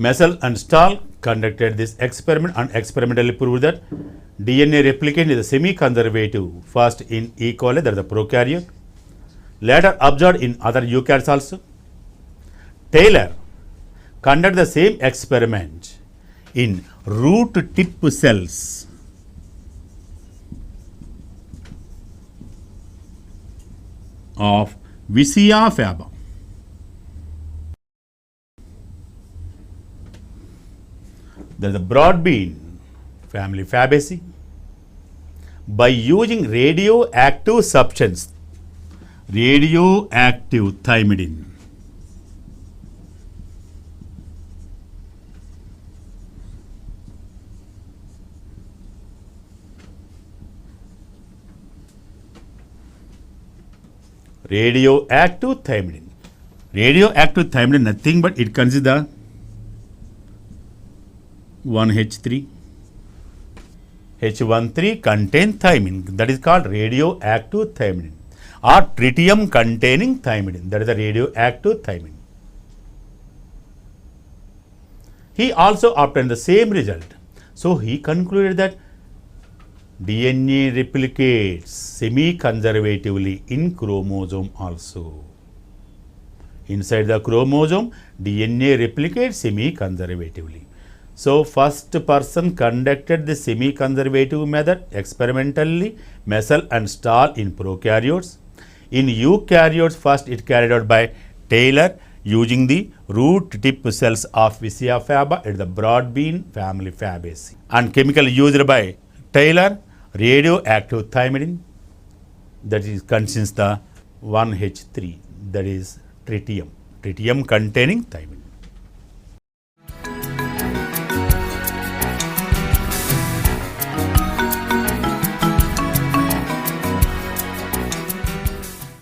Messel and Stahl conducted this experiment and experimentally proved that DNA replication is a semi-conservative, first in E. coli, that is the prokaryote, later observed in other eukaryotes also. Taylor conducted the same experiment in root tip cells of Vicia faba. There is a broad bean family Fabaceae. By using radioactive substance, radioactive thymidine, radioactive thymidine. Radioactive thymidine nothing but it consists the 1H3. H13 contain thymine, that is called radioactive thymidine, or tritium containing thymidine, that is the radioactive thymidine. He also obtained the same result. So he concluded that DNA replicates semi-conservatively in chromosome also. Inside the chromosome, DNA replicates semi-conservatively. So first person conducted the semi-conservative method experimentally, Messel and Stahl in prokaryotes. In eukaryotes, first it carried out by Taylor using the root tip cells of Vicia faba, it is the broad bean family Fabaceae. And chemical used by Taylor, radioactive thymidine, that is contains the 1H3, that is tritium containing thymidine.